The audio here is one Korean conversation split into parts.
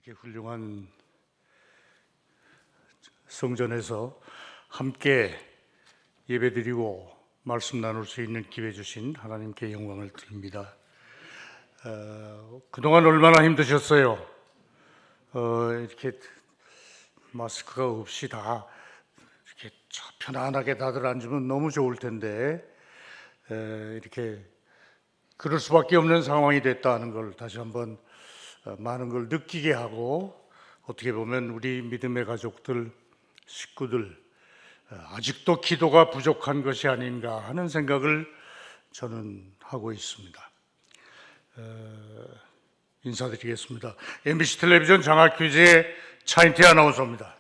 이렇게 훌륭한 성전에서 함께 예배드리고 말씀 나눌 수 있는 기회 주신 하나님께 영광을 드립니다. 그동안 얼마나 힘드셨어요? 이렇게 마스크가 없이 다 이렇게 편안하게 다들 앉으면 너무 좋을 텐데 이렇게 그럴 수밖에 없는 상황이 됐다는 걸 다시 한번 많은 걸 느끼게 하고, 어떻게 보면 우리 믿음의 가족들, 식구들 아직도 기도가 부족한 것이 아닌가 하는 생각을 저는 하고 있습니다. 인사드리겠습니다. MBC 텔레비전 장학규제 차인태 아나운서입니다.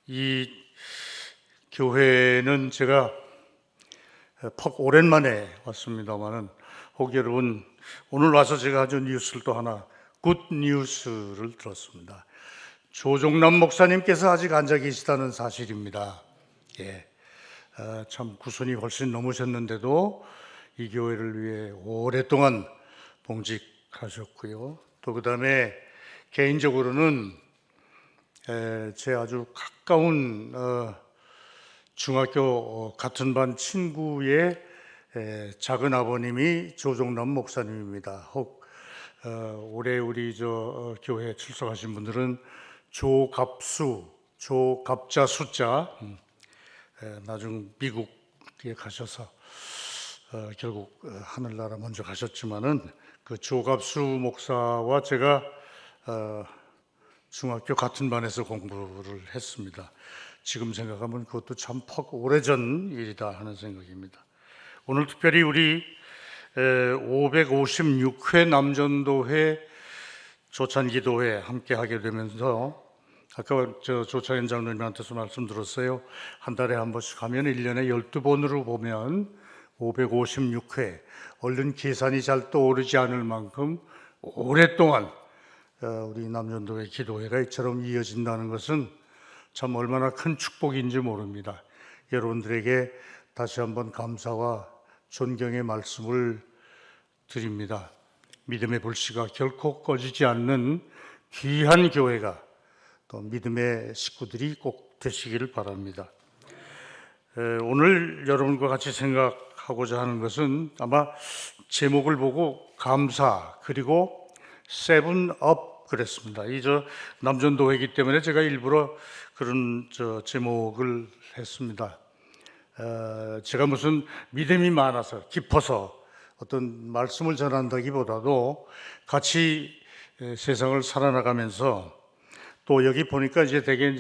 이 교회는 제가 퍽 오랜만에 왔습니다만은, 혹 여러분, 오늘 와서 제가 아주 뉴스를 또 하나, 굿 뉴스를 들었습니다. 조종남 목사님께서 아직 앉아 계시다는 사실입니다. 참 구순이 훨씬 넘으셨는데도 이 교회를 위해 오랫동안 봉직하셨고요. 또 그 다음에 개인적으로는 제 아주 가까운 중학교 같은 반 친구의 작은 아버님이 조종남 목사님입니다. 혹 올해 우리 교회에 출석하신 분들은 조갑자 숫자, 나중 미국에 가셔서 결국 하늘나라 먼저 가셨지만은 그 조갑수 목사와 제가 중학교 같은 반에서 공부를 했습니다. 지금 생각하면 그것도 참 퍽 오래전 일이다 하는 생각입니다. 오늘 특별히 우리 556회 남전도회 조찬기도회 함께 하게 되면서, 아까 조창현 장로님한테서 말씀 들었어요. 한 달에 한 번씩 하면 1년에 12번으로 보면 556회, 얼른 계산이 잘 떠오르지 않을 만큼 오랫동안 우리 남전도회 기도회가 이처럼 이어진다는 것은 참 얼마나 큰 축복인지 모릅니다. 여러분들에게 다시 한번 감사와 존경의 말씀을 드립니다. 믿음의 불씨가 결코 꺼지지 않는 귀한 교회가, 또 믿음의 식구들이 꼭 되시기를 바랍니다. 오늘 여러분과 같이 생각하고자 하는 것은, 아마 제목을 보고 감사 그리고 세븐업 그랬습니다. 이 남전도회이기 때문에 제가 일부러 그런 제목을 했습니다. 제가 무슨 믿음이 많아서 깊어서 어떤 말씀을 전한다기보다도 같이 세상을 살아나가면서, 또 여기 보니까 대개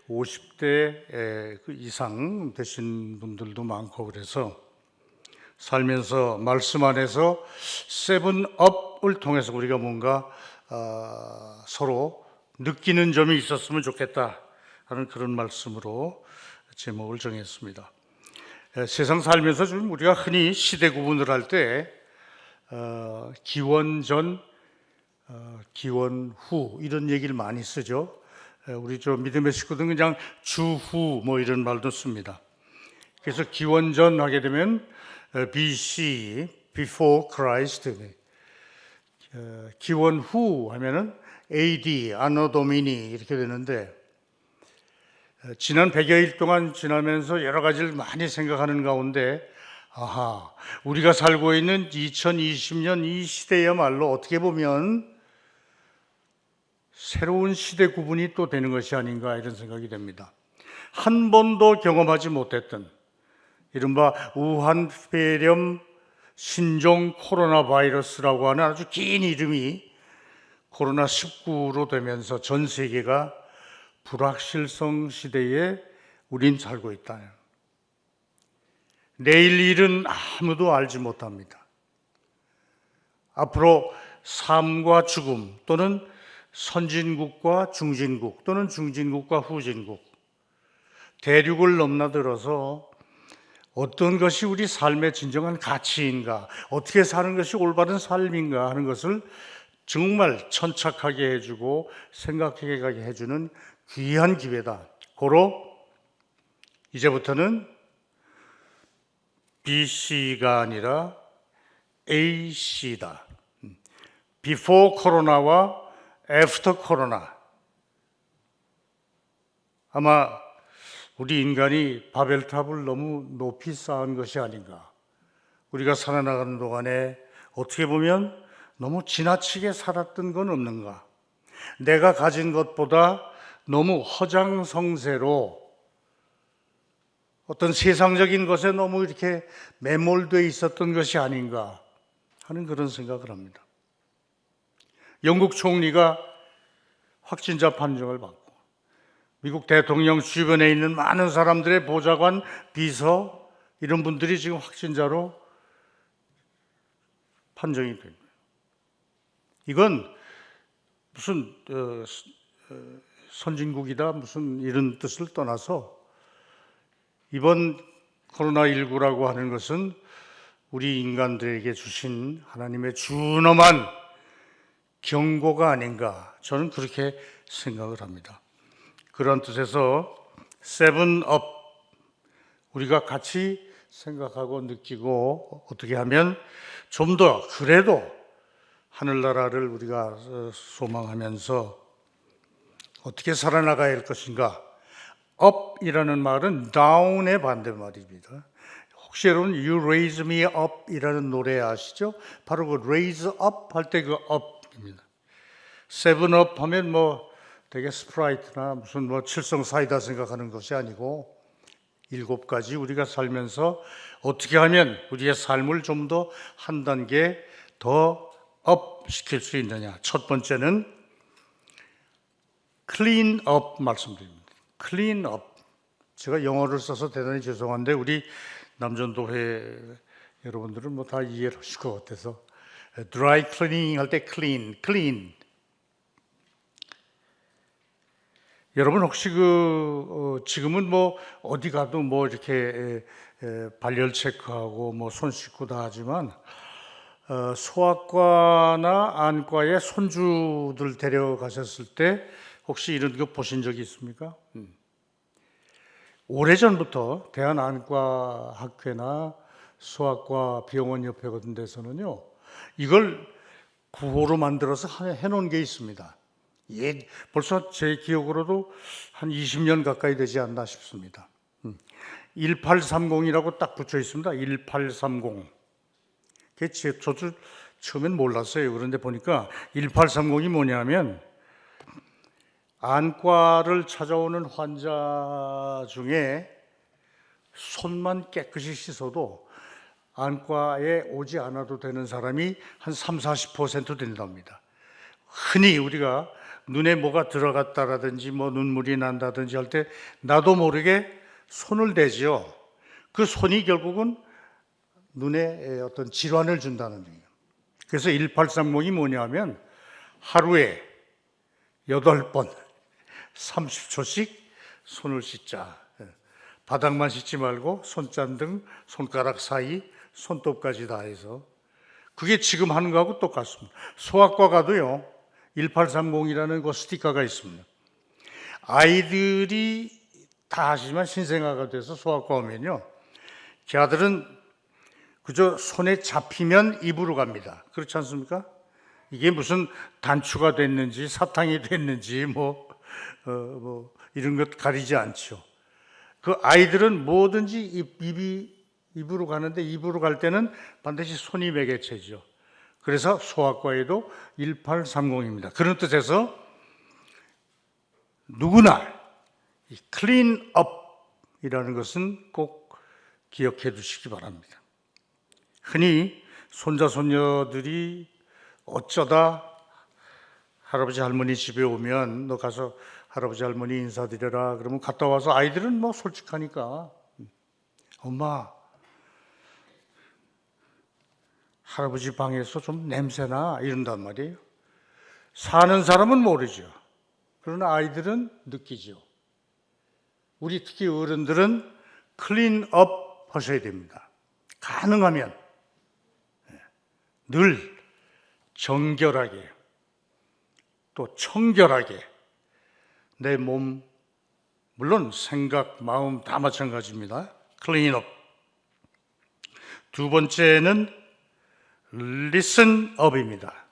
50대 이상 되신 분들도 많고, 그래서 살면서 말씀 안에서 세븐업을 통해서 우리가 뭔가 서로 느끼는 점이 있었으면 좋겠다 하는 그런 말씀으로 제목을 정했습니다. 세상 살면서 좀 우리가 흔히 시대 구분을 할 때 기원 전, 기원 후 이런 얘기를 많이 쓰죠. 우리 믿음의 식구들은 그냥 주후 뭐 이런 말도 씁니다. 그래서 기원 전 하게 되면 BC, Before Christ, 기원 후 하면은 AD, Anno Domini 이렇게 되는데, 지난 100여일 동안 지나면서 여러 가지를 많이 생각하는 가운데, 우리가 살고 있는 2020년 이 시대야말로 어떻게 보면 새로운 시대 구분이 또 되는 것이 아닌가 이런 생각이 됩니다. 한 번도 경험하지 못했던 이른바 우한폐렴 신종 코로나 바이러스라고 하는 아주 긴 이름이 코로나19로 되면서 전 세계가 불확실성 시대에 우린 살고 있다. 내일 일은 아무도 알지 못합니다. 앞으로 삶과 죽음, 또는 선진국과 중진국, 또는 중진국과 후진국, 대륙을 넘나들어서 어떤 것이 우리 삶의 진정한 가치인가, 어떻게 사는 것이 올바른 삶인가 하는 것을 정말 천착하게 해주고 생각하게 해주는 귀한 기회다. 고로 이제부터는 BC가 아니라 AC다. Before 코로나와 After 코로나. 아마 우리 인간이 바벨탑을 너무 높이 쌓은 것이 아닌가. 우리가 살아나가는 동안에 어떻게 보면 너무 지나치게 살았던 건 없는가. 내가 가진 것보다 너무 허장성세로 어떤 세상적인 것에 너무 이렇게 매몰되어 있었던 것이 아닌가 하는 그런 생각을 합니다. 영국 총리가 확진자 판정을 받고 미국 대통령 주변에 있는 많은 사람들의 보좌관, 비서 이런 분들이 지금 확진자로 판정이 된 거예요. 이건 무슨 선진국이다 무슨 이런 뜻을 떠나서 이번 코로나19라고 하는 것은 우리 인간들에게 주신 하나님의 준엄한 경고가 아닌가 저는 그렇게 생각을 합니다. 그런 뜻에서 세븐업 우리가 같이 생각하고 느끼고 어떻게 하면 좀 더 그래도 하늘나라를 우리가 소망하면서 어떻게 살아나가야 할 것인가. up이라는 말은 down의 반대말입니다. 혹시 여러분 You Raise Me Up 이라는 노래 아시죠? 바로 그 raise up 할 때 그 up입니다. 세븐 업 하면 뭐 되게 스프라이트나 무슨 뭐 칠성 사이다 생각하는 것이 아니고 7가지 우리가 살면서 어떻게 하면 우리의 삶을 좀 더 한 단계 더 업 시킬 수 있느냐. 첫 번째는 clean up 말씀드립니다. clean up. 제가 영어를 써서 대단히 죄송한데 우리 남전도회 여러분들은 뭐 다 이해를 하실 것 같아서 dry cleaning 할 때 clean. 여러분 혹시 지금은 뭐 어디 가도 뭐 이렇게 발열 체크하고 뭐 손 씻고 다 하지만 소아과나 안과에 손주들 데려가셨을 때 혹시 이런 거 보신 적이 있습니까? 오래전부터 대한안과학회나 소아과 병원협회 같은 데서는요 이걸 구호로 만들어서 해놓은 게 있습니다. 벌써 제 기억으로도 한 20년 가까이 되지 않나 싶습니다. 1830이라고 딱 붙여 있습니다. 1830. 저도 처음엔 몰랐어요. 그런데 보니까 1830이 뭐냐면 안과를 찾아오는 환자 중에 손만 깨끗이 씻어도 안과에 오지 않아도 되는 사람이 한 30-40% 된답니다. 흔히 우리가 눈에 뭐가 들어갔다라든지 뭐 눈물이 난다든지 할 때 나도 모르게 손을 대지요. 그 손이 결국은 눈에 어떤 질환을 준다는 얘기예요. 그래서 1830이 뭐냐면 하루에 8번 30초씩 손을 씻자. 바닥만 씻지 말고 손잔등, 손가락 사이, 손톱까지 다 해서 그게 지금 하는 거하고 똑같습니다. 소아과 가도요 1830이라는 그 스티커가 있습니다. 아이들이 다 하시지만 신생아가 돼서 소아과 오면요 걔들은 그저 손에 잡히면 입으로 갑니다. 그렇지 않습니까? 이게 무슨 단추가 됐는지 사탕이 됐는지 뭐 이런 것 가리지 않죠. 그 아이들은 뭐든지 입으로 가는데 입으로 갈 때는 반드시 손이 매개체죠. 그래서 소아과에도 1830입니다. 그런 뜻에서 누구나 이 클린 업이라는 것은 꼭 기억해 두시기 바랍니다. 흔히 손자 손녀들이 어쩌다 할아버지 할머니 집에 오면 너 가서 할아버지 할머니 인사드려라 그러면 갔다 와서 아이들은 뭐 솔직하니까 엄마 할아버지 방에서 좀 냄새나 이런단 말이에요. 사는 사람은 모르죠. 그러나 아이들은 느끼죠. 우리 특히 어른들은 클린업 하셔야 됩니다. 가능하면 늘 정결하게 또 청결하게 내 몸, 물론 생각, 마음 다 마찬가지입니다. 클린업. 두 번째는 리슨업입니다.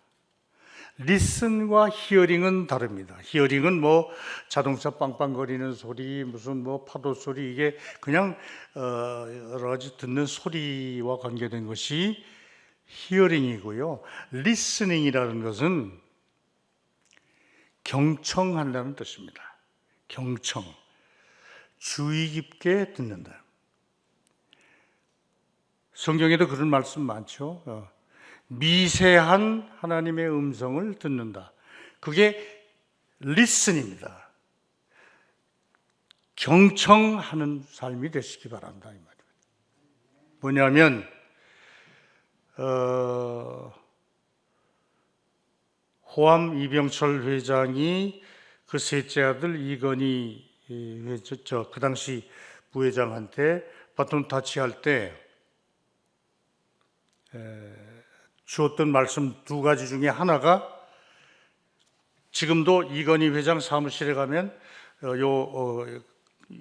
리슨과 히어링은 다릅니다. 히어링은 뭐 자동차 빵빵거리는 소리, 무슨 뭐 파도 소리, 이게 그냥 여러 가지 듣는 소리와 관계된 것이 히어링이고요. 리스닝이라는 것은 경청한다는 뜻입니다. 경청, 주의 깊게 듣는다. 성경에도 그런 말씀 많죠. 미세한 하나님의 음성을 듣는다. 그게 리슨입니다. 경청하는 삶이 되시기 바란다, 이 말이에요. 뭐냐면 호암 이병철 회장이 그 셋째 아들 이건희 그 당시 부회장한테 바톤 타치할 때 주었던 말씀 두 가지 중에 하나가, 지금도 이건희 회장 사무실에 가면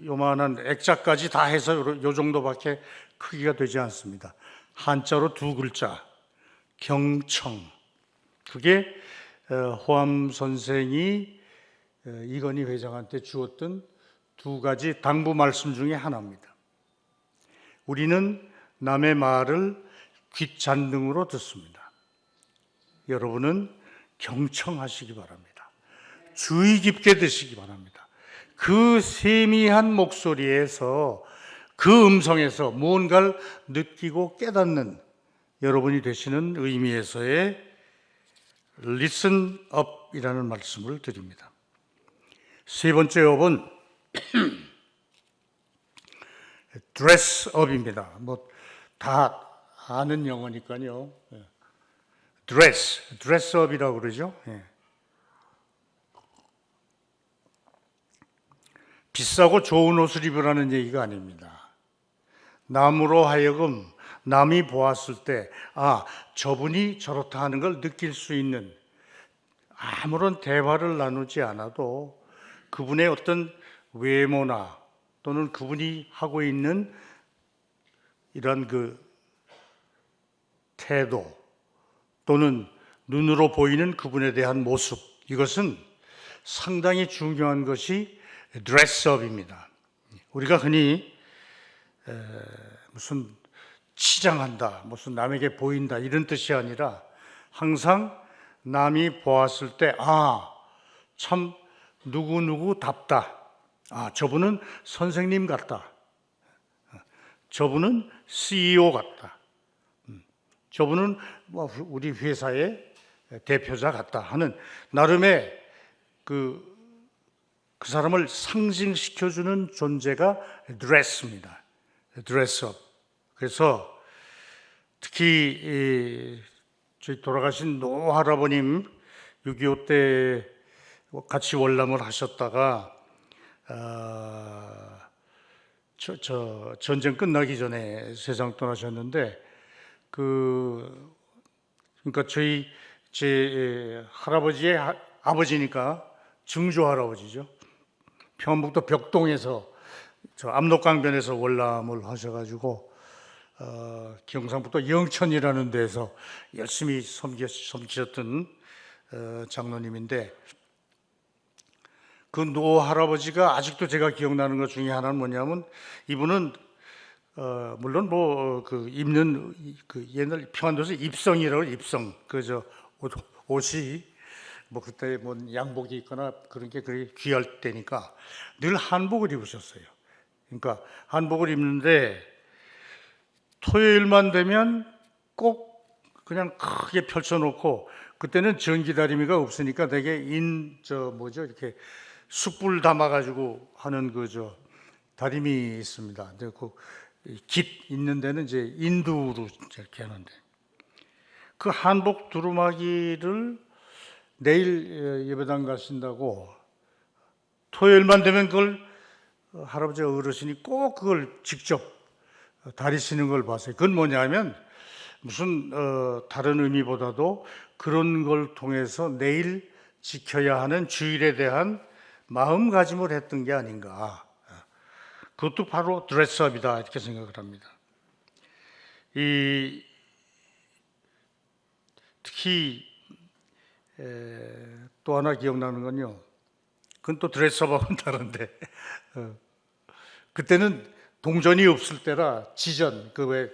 요만한 액자까지 다 해서 요 정도밖에 크기가 되지 않습니다. 한자로 두 글자, 경청. 그게 호암 선생이 이건희 회장한테 주었던 두 가지 당부 말씀 중에 하나입니다. 우리는 남의 말을 귓잔등으로 듣습니다. 여러분은 경청하시기 바랍니다. 주의 깊게 듣시기 바랍니다. 그 세미한 목소리에서, 그 음성에서 무언가를 느끼고 깨닫는 여러분이 되시는 의미에서의 listen up이라는 말씀을 드립니다. 세 번째 업은 dress up입니다. 뭐 다 아는 영어니까요. dress up이라고 그러죠. 비싸고 좋은 옷을 입으라는 얘기가 아닙니다. 남으로 하여금 남이 보았을 때, 저분이 저렇다 하는 걸 느낄 수 있는, 아무런 대화를 나누지 않아도 그분의 어떤 외모나 또는 그분이 하고 있는 이런 그 태도 또는 눈으로 보이는 그분에 대한 모습, 이것은 상당히 중요한 것이 드레스업입니다. 우리가 흔히 무슨 치장한다, 무슨 남에게 보인다 이런 뜻이 아니라, 항상 남이 보았을 때 참 누구누구답다, 저분은 선생님 같다, 저분은 CEO 같다, 저분은 우리 회사의 대표자 같다 하는 나름의 그 사람을 상징시켜주는 존재가 드레스입니다. 드레스업. 그래서 특히 저희 돌아가신 노 할아버님 6.25 때 같이 월남을 하셨다가 전쟁 끝나기 전에 세상 떠나셨는데, 그러니까 제 할아버지의 아버지니까 증조 할아버지죠. 평안북도 벽동에서 저 압록강변에서 월남을 하셔가지고 경상북도 영천이라는 데서 열심히 섬기셨던 장로님인데, 그 노 할아버지가 아직도 제가 기억나는 것 중에 하나는 뭐냐면, 이분은 물론 그 입는 그 옛날 평안도에서 입성이라고, 입성 그저 옷이 뭐 그때 뭐 양복이 있거나 그런 게 그렇게 귀할 때니까 늘 한복을 입으셨어요. 그러니까 한복을 입는데 토요일만 되면 꼭 그냥 크게 펼쳐놓고, 그때는 전기다리미가 없으니까 되게 이렇게 숯불 담아가지고 하는 다리미 있습니다. 근데 깃 있는 데는 이제 인두로 이렇게 하는데, 그 한복 두루마기를 내일 예배당 가신다고 토요일만 되면 그걸 할아버지 어르신이 꼭 그걸 직접 다리시는 걸 봤어요. 그건 뭐냐면 무슨 다른 의미보다도 그런 걸 통해서 내일 지켜야 하는 주일에 대한 마음가짐을 했던 게 아닌가. 그것도 바로 드레스업이다 이렇게 생각을 합니다. 특히 또 하나 기억나는 건요. 그건 또 드레스업하고는 다른데 그때는 동전이 없을 때라 지전 그왜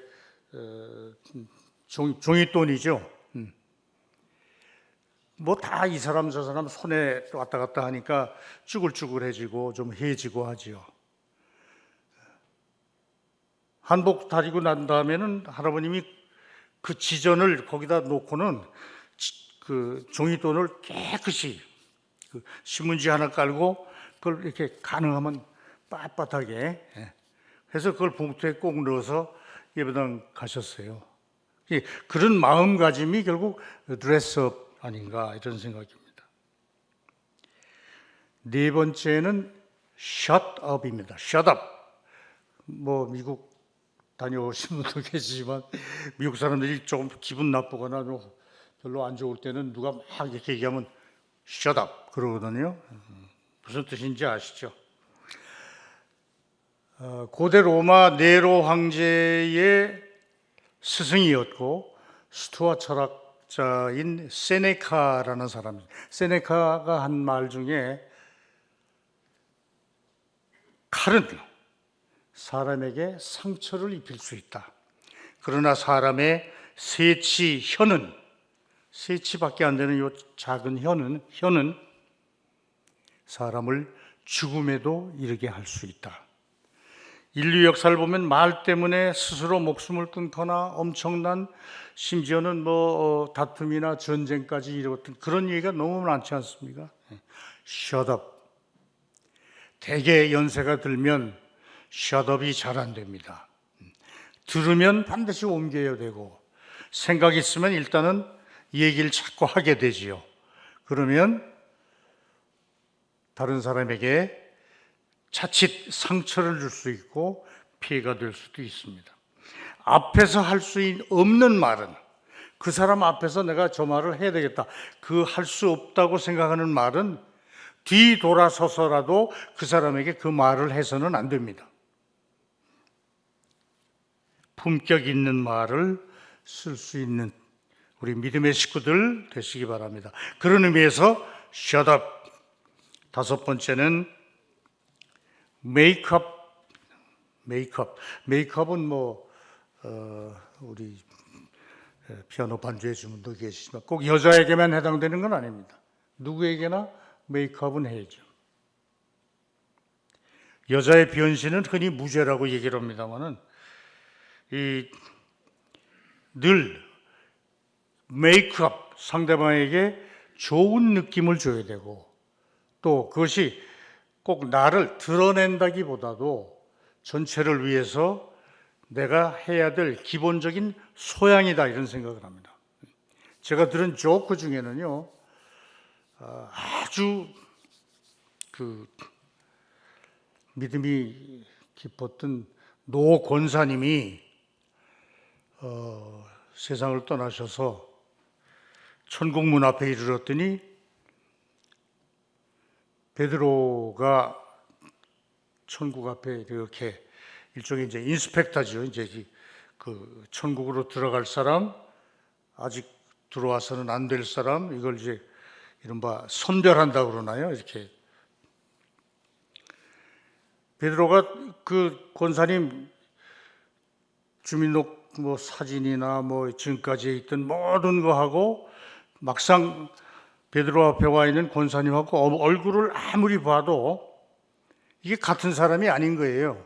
종이돈이죠. 뭐 다 이 사람 저 사람 손에 왔다 갔다 하니까 쭈글쭈글해지고 좀 해지고 하지요. 한복 다리고 난 다음에는 할아버님이 그 지전을 거기다 놓고는 그 종이돈을 깨끗이 그 신문지 하나 깔고 그걸 이렇게 가능하면 빳빳하게 해서 그걸 봉투에 꼭 넣어서 예배당 가셨어요. 그런 마음가짐이 결국 드레스업 아닌가 이런 생각입니다. 네 번째는 shut up입니다. shut up. 뭐 미국 다녀오신 분도 계시지만 미국 사람들이 조금 기분 나쁘거나 별로 안 좋을 때는 누가 막 이렇게 얘기하면 shut up 그러거든요. 무슨 뜻인지 아시죠? 고대 로마 네로 황제의 스승이었고 스토아 철학자인 세네카라는 사람입니다. 세네카가 한 말 중에 칼은 사람에게 상처를 입힐 수 있다. 그러나 사람의 혀는 세치밖에 안 되는 이 작은 혀는 사람을 죽음에도 이르게 할 수 있다. 인류 역사를 보면 말 때문에 스스로 목숨을 끊거나 엄청난 심지어는 다툼이나 전쟁까지 이루었던 그런 얘기가 너무 많지 않습니까? Shut up. 대개 연세가 들면 shut up이 잘 안 됩니다. 들으면 반드시 옮겨야 되고 생각 있으면 일단은 얘기를 자꾸 하게 되지요. 그러면 다른 사람에게 자칫 상처를 줄 수 있고 피해가 될 수도 있습니다. 앞에서 할 수 없는 말은 그 사람 앞에서 내가 저 말을 해야 되겠다. 그 할 수 없다고 생각하는 말은 뒤돌아서서라도 그 사람에게 그 말을 해서는 안 됩니다. 품격 있는 말을 쓸 수 있는 우리 믿음의 식구들 되시기 바랍니다. 그런 의미에서 shut up. 다섯 번째는 메이크업은 우리 피아노 반주해 주는 분도 계시지만 꼭 여자에게만 해당되는 건 아닙니다. 누구에게나 메이크업은 해야죠. 여자의 변신은 흔히 무죄라고 얘기를 합니다만은 늘 메이크업 상대방에게 좋은 느낌을 줘야 되고 또 그것이 꼭 나를 드러낸다기보다도 전체를 위해서 내가 해야 될 기본적인 소양이다 이런 생각을 합니다. 제가 들은 조크 중에는요 아주 믿음이 깊었던 노 권사님이 세상을 떠나셔서 천국 문 앞에 이르렀더니 베드로가 천국 앞에 이렇게 일종의 이제 인스펙터죠. 이제 그 천국으로 들어갈 사람, 아직 들어와서는 안 될 사람, 이걸 이제 이른바 선별한다고 그러나요? 이렇게. 베드로가 그 권사님 주민록 사진이나 지금까지 있던 모든 거 하고 막상 베드로 앞에 와 있는 권사님하고 얼굴을 아무리 봐도 이게 같은 사람이 아닌 거예요.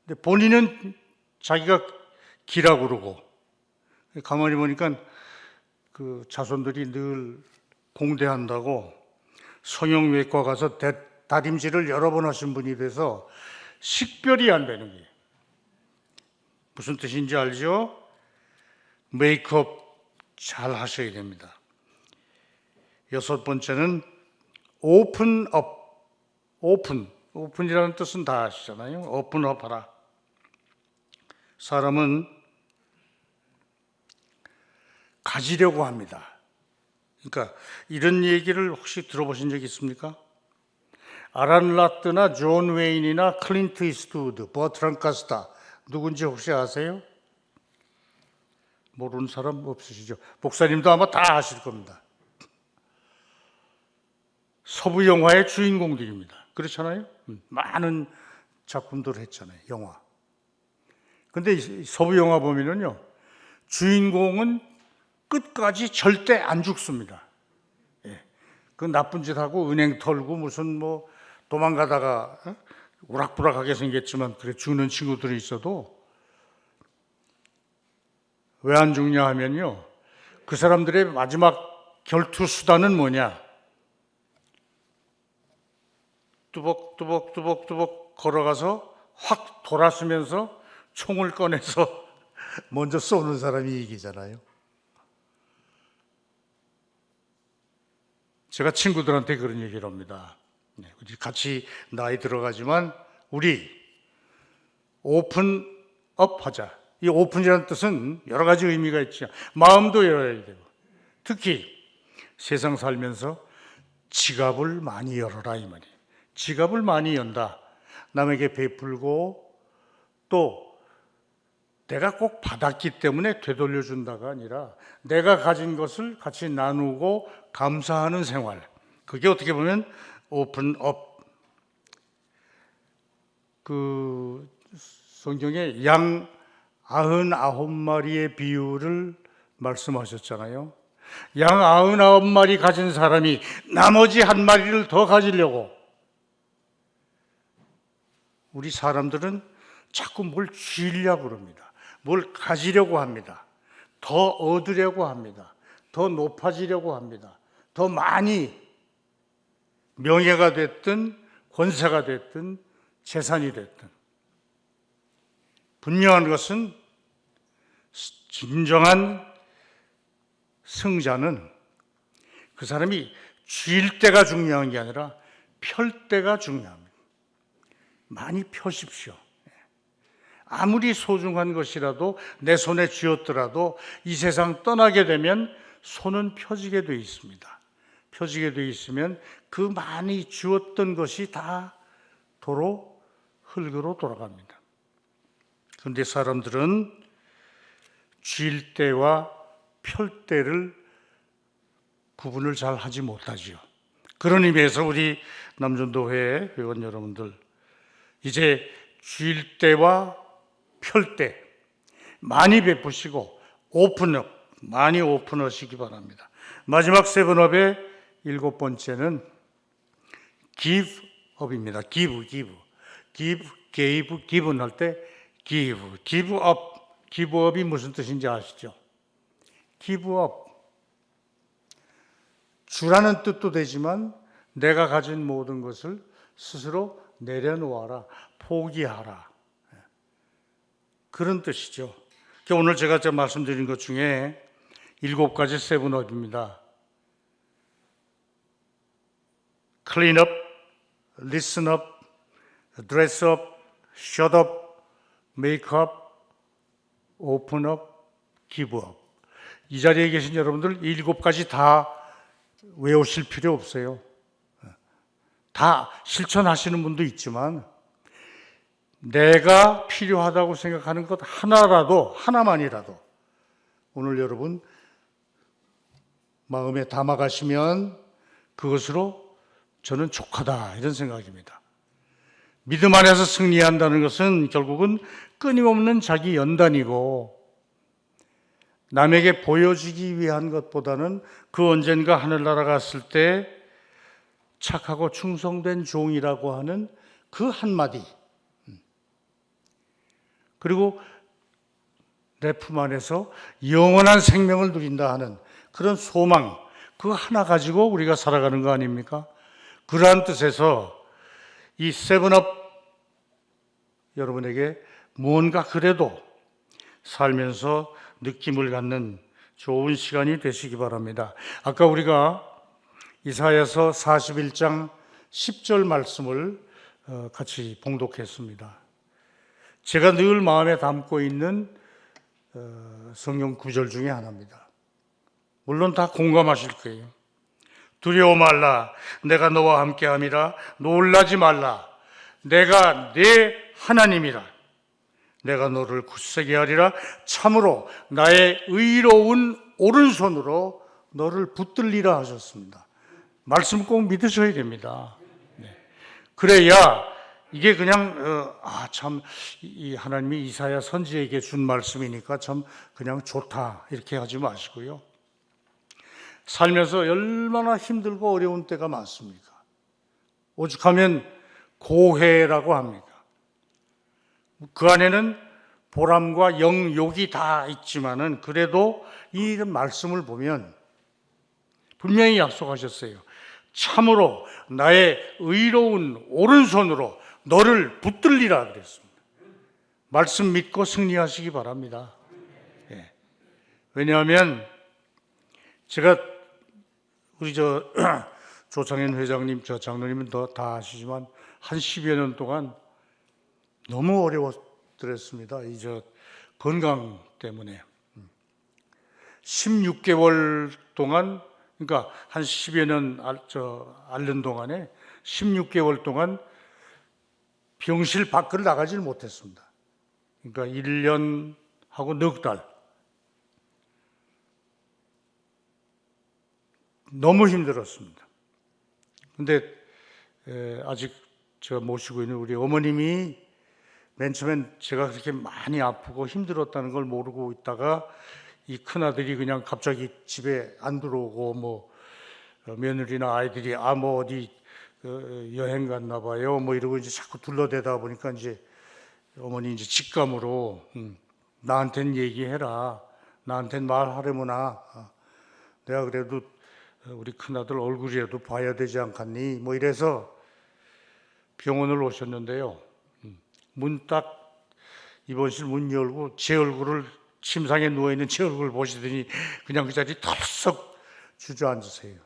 근데 본인은 자기가 기라고 그러고 가만히 보니까 그 자손들이 늘 공대한다고 성형외과 가서 다림질을 여러 번 하신 분이 돼서 식별이 안 되는 거예요. 무슨 뜻인지 알죠? 메이크업 잘 하셔야 됩니다. 여섯 번째는 오픈업. 오픈이라는 뜻은 다 아시잖아요. 오픈업 하라. 사람은 가지려고 합니다. 그러니까 이런 얘기를 혹시 들어보신 적 있습니까? 아란 라트나 존 웨인이나 클린트 이스트우드, 버트람 카스타 누군지 혹시 아세요? 모르는 사람 없으시죠? 목사님도 아마 다 아실 겁니다. 서부 영화의 주인공들입니다. 그렇잖아요? 많은 작품들을 했잖아요, 영화. 근데 서부 영화 보면은요, 주인공은 끝까지 절대 안 죽습니다. 예. 그 나쁜 짓 하고 은행 털고 무슨 뭐 도망가다가 우락부락하게 생겼지만 그래 죽는 친구들이 있어도 왜 안 죽냐 하면요, 그 사람들의 마지막 결투 수단은 뭐냐? 뚜벅뚜벅 걸어가서 확 돌아서면서 총을 꺼내서 먼저 쏘는 사람이 이기잖아요. 제가 친구들한테 그런 얘기를 합니다. 우리 같이 나이 들어가지만 우리 오픈업 하자. 이 오픈이라는 뜻은 여러 가지 의미가 있죠. 마음도 열어야 되고, 특히 세상 살면서 지갑을 많이 열어라 이 말이에요. 지갑을 많이 연다. 남에게 베풀고 또 내가 꼭 받았기 때문에 되돌려준다가 아니라 내가 가진 것을 같이 나누고 감사하는 생활. 그게 어떻게 보면 오픈업. 그 성경에 양 99마리의 비유를 말씀하셨잖아요. 양 99마리 가진 사람이 나머지 한 마리를 더 가지려고, 우리 사람들은 자꾸 뭘 쥐려고 그럽니다. 뭘 가지려고 합니다. 더 얻으려고 합니다. 더 높아지려고 합니다. 더 많이 명예가 됐든 권세가 됐든 재산이 됐든, 분명한 것은 진정한 승자는 그 사람이 쥘 때가 중요한 게 아니라 펼 때가 중요합니다. 많이 펴십시오. 아무리 소중한 것이라도 내 손에 쥐었더라도 이 세상 떠나게 되면 손은 펴지게 되어 있습니다. 펴지게 되어 있으면 그 많이 쥐었던 것이 다 도로 흙으로 돌아갑니다. 그런데 사람들은 쥘 때와 펼 때를 구분을 잘 하지 못하지요. 그런 의미에서 우리 남전도회 회원 여러분들, 이제 쥘 때와 펼 때 많이 베푸시고 오픈업, 많이 오픈하시기 바랍니다. 마지막 세븐업의 7번째는 기브업입니다. gave 할 때 give up이 무슨 뜻인지 아시죠? give up, 주라는 뜻도 되지만 내가 가진 모든 것을 스스로 내려놓아라, 포기하라, 그런 뜻이죠. 오늘 제가 말씀드린 것 중에 7가지 세븐업입니다. clean up, listen up, dress up, shut up, make up, open up, give up. 이 자리에 계신 여러분들 7가지 다 외우실 필요 없어요. 다 실천하시는 분도 있지만 내가 필요하다고 생각하는 것 하나만이라도 오늘 여러분 마음에 담아가시면 그것으로 저는 족하다, 이런 생각입니다. 믿음 안에서 승리한다는 것은 결국은 끊임없는 자기 연단이고, 남에게 보여주기 위한 것보다는 그 언젠가 하늘나라 갔을 때 착하고 충성된 종이라고 하는 그 한마디, 그리고 내 품 안에서 영원한 생명을 누린다 하는 그런 소망, 그 하나 가지고 우리가 살아가는 거 아닙니까? 그러한 뜻에서 이 세븐업 여러분에게 뭔가 그래도 살면서 느낌을 갖는 좋은 시간이 되시기 바랍니다. 아까 우리가 이사야서 41장 10절 말씀을 같이 봉독했습니다. 제가 늘 마음에 담고 있는 성경 구절 중에 하나입니다. 물론 다 공감하실 거예요. 두려워 말라. 내가 너와 함께함이라. 놀라지 말라. 내가 네 하나님이라. 내가 너를 굳세게 하리라. 참으로 나의 의로운 오른손으로 너를 붙들리라 하셨습니다. 말씀 꼭 믿으셔야 됩니다. 네. 그래야 이게 그냥 참 이 하나님이 이사야 선지에게 준 말씀이니까 참 그냥 좋다 이렇게 하지 마시고요. 살면서 얼마나 힘들고 어려운 때가 많습니까? 오죽하면 고해라고 합니다. 그 안에는 보람과 영욕이 다 있지만은 그래도 이 말씀을 보면 분명히 약속하셨어요. 참으로 나의 의로운 오른손으로 너를 붙들리라 그랬습니다. 말씀 믿고 승리하시기 바랍니다. 예. 왜냐하면 제가 우리 조창현 회장님, 장로님은 다 아시지만 한 10여 년 동안 너무 어려웠더랬습니다. 건강 때문에 16개월 동안, 그러니까 한 10여 년 앓는 동안에 16개월 동안 병실 밖을 나가질 못했습니다. 그러니까 1년하고 넉 달. 너무 힘들었습니다. 근데 아직 모시고 있는 우리 어머님이 맨 처음엔 제가 그렇게 많이 아프고 힘들었다는 걸 모르고 있다가 이 큰아들이 그냥 갑자기 집에 안 들어오고 며느리나 아이들이 어디 여행 갔나 봐요 이러고 이제 자꾸 둘러대다 보니까 이제 어머니 이제 직감으로 나한텐 얘기해라, 나한텐 말하려무나, 내가 그래도 우리 큰아들 얼굴이라도 봐야 되지 않겠니? 이래서 병원을 오셨는데요. 입원실 문 열고 제 얼굴을, 침상에 누워있는 제 얼굴을 보시더니 그냥 그 자리에 털썩 주저앉으세요.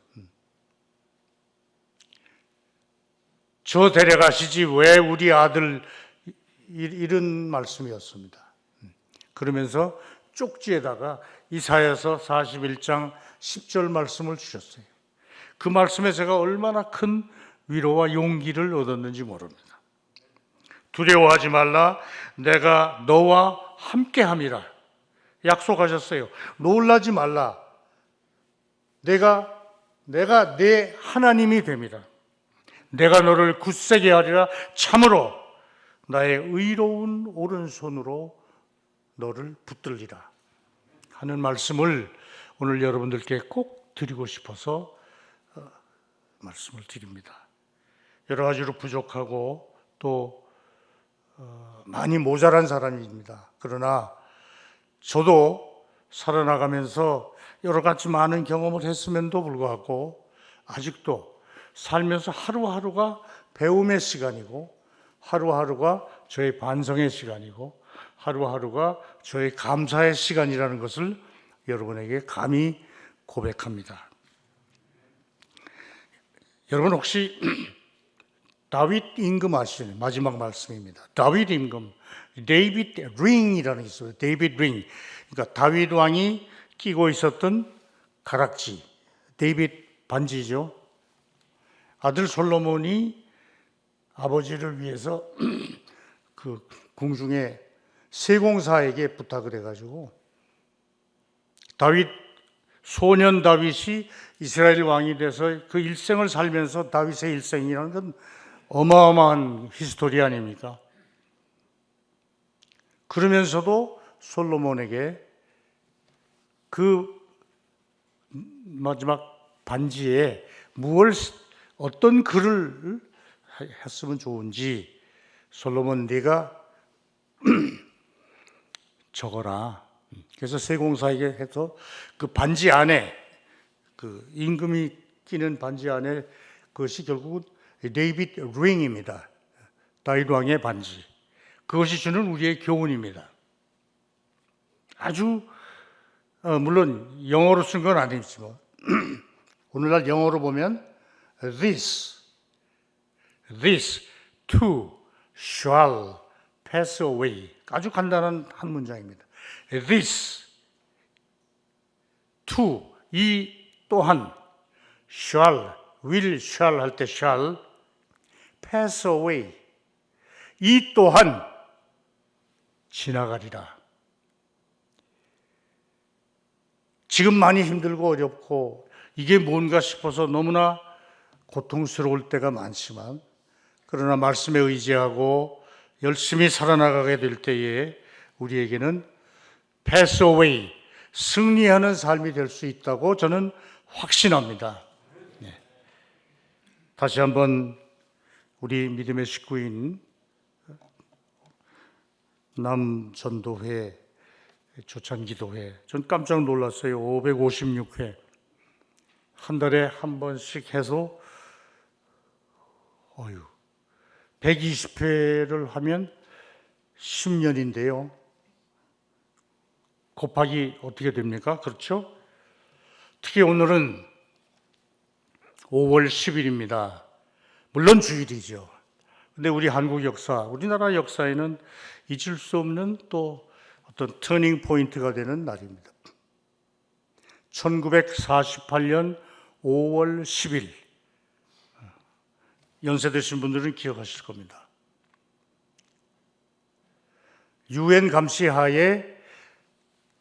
저 데려가시지 왜 우리 아들, 이런 말씀이었습니다. 그러면서 쪽지에다가 이사야서 41장 10절 말씀을 주셨어요. 그 말씀에 제가 얼마나 큰 위로와 용기를 얻었는지 모릅니다. 두려워하지 말라. 내가 너와 함께함이라 약속하셨어요. 놀라지 말라. 내가 네 하나님이 됨이라. 내가 너를 굳세게 하리라. 참으로 나의 의로운 오른손으로 너를 붙들리라 하는 말씀을 오늘 여러분들께 꼭 드리고 싶어서 말씀을 드립니다. 여러 가지로 부족하고 또 많이 모자란 사람입니다. 그러나 저도 살아나가면서 여러 가지 많은 경험을 했음에도 불구하고 아직도 살면서 하루하루가 배움의 시간이고, 하루하루가 저의 반성의 시간이고, 하루하루가 저의 감사의 시간이라는 것을 여러분에게 감히 고백합니다. 여러분 혹시 다윗 임금 아시죠? 마지막 말씀입니다. 다윗 임금, 데이빗 링이라는 게 있어요. 데이빗 링. 그러니까 다윗 왕이 끼고 있었던 가락지, 데이빗 반지죠. 아들 솔로몬이 아버지를 위해서 그 궁중의 세공사에게 부탁을 해가지고 소년 다윗이 이스라엘 왕이 돼서 그 일생을 살면서 다윗의 일생이라는 건 어마어마한 히스토리 아닙니까? 그러면서도 솔로몬에게 그 마지막 반지에 어떤 글을 했으면 좋은지 솔로몬 네가 적어라. 그래서 세공사에게 해서 그 반지 안에, 그 임금이 끼는 반지 안에 그것이 결국은 데이빗 링입니다. 다윗 왕의 반지. 그것이 주는 우리의 교훈입니다. 아주 물론 영어로 쓴 건 아니지만 오늘날 영어로 보면 This too shall pass away. 아주 간단한 한 문장입니다. This too, 이 또한 shall 할 때 shall, pass away. 이 또한 지나가리라. 지금 많이 힘들고 어렵고 이게 뭔가 싶어서 너무나 고통스러울 때가 많지만, 그러나 말씀에 의지하고 열심히 살아나가게 될 때에 우리에게는 pass away, 승리하는 삶이 될 수 있다고 저는 확신합니다. 다시 한번 우리 믿음의 식구인 남전도회, 조찬기도회, 전 깜짝 놀랐어요. 556회, 한 달에 한 번씩 해서 120회를 하면 10년인데요. 곱하기 어떻게 됩니까? 그렇죠? 특히 오늘은 5월 10일입니다. 물론 주일이죠. 근데 우리 한국 역사, 우리나라 역사에는 잊을 수 없는 또 어떤 터닝 포인트가 되는 날입니다. 1948년 5월 10일, 연세 드신 분들은 기억하실 겁니다. UN 감시하에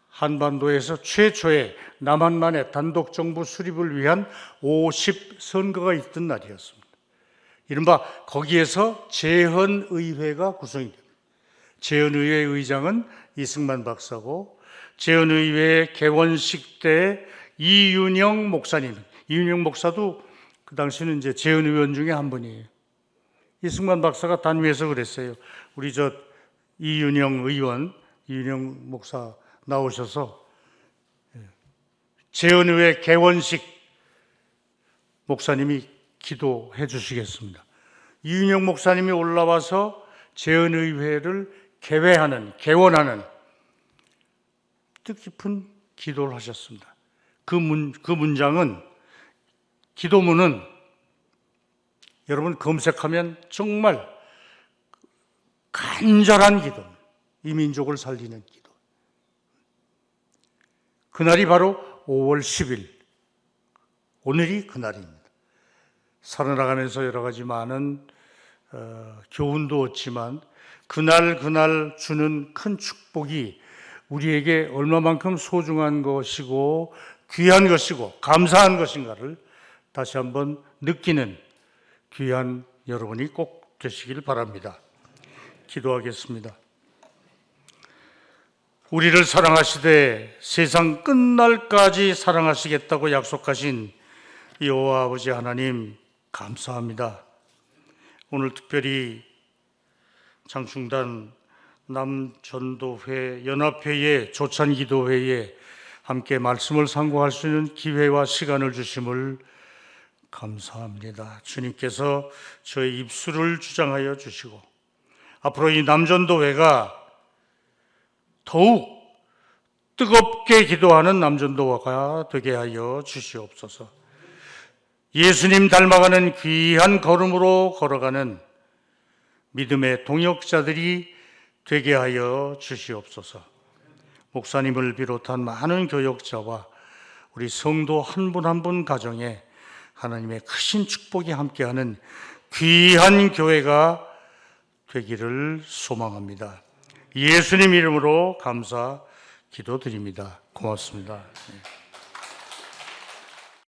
한반도에서 최초의 남한만의 단독 정부 수립을 위한 50선거가 있던 날이었습니다. 이른바 거기에서 재헌의회가 구성이 됩니다. 재헌의회 의장은 이승만 박사고, 재헌의회 개원식 때 이윤영 목사님, 이윤영 목사도 그 당시는 이제 재헌의원 중에 한 분이에요. 이승만 박사가 단위에서 그랬어요. 우리 이윤영 의원, 이윤영 목사 나오셔서 재헌의회 개원식 목사님이 기도해 주시겠습니다. 이윤영 목사님이 올라와서 재헌의회를 개원하는 뜻깊은 기도를 하셨습니다. 그 문장은, 기도문은 여러분 검색하면 정말 간절한 기도, 이 민족을 살리는 기도. 그날이 바로 5월 10일, 오늘이 그날입니다. 살아나가면서 여러 가지 많은 교훈도 얻지만 그날 주는 큰 축복이 우리에게 얼마만큼 소중한 것이고 귀한 것이고 감사한 것인가를 다시 한번 느끼는 귀한 여러분이 꼭 되시길 바랍니다. 기도하겠습니다. 우리를 사랑하시되 세상 끝날까지 사랑하시겠다고 약속하신 여호와 아버지 하나님, 감사합니다. 오늘 특별히 장충단 남전도회 연합회의 조찬기도회에 함께 말씀을 상고할 수 있는 기회와 시간을 주심을 감사합니다. 주님께서 저의 입술을 주장하여 주시고 앞으로 이 남전도회가 더욱 뜨겁게 기도하는 남전도회가 되게 하여 주시옵소서. 예수님 닮아가는 귀한 걸음으로 걸어가는 믿음의 동역자들이 되게 하여 주시옵소서. 목사님을 비롯한 많은 교역자와 우리 성도 한 분 한 분 가정에 하나님의 크신 축복이 함께하는 귀한 교회가 되기를 소망합니다. 예수님 이름으로 감사 기도드립니다. 고맙습니다.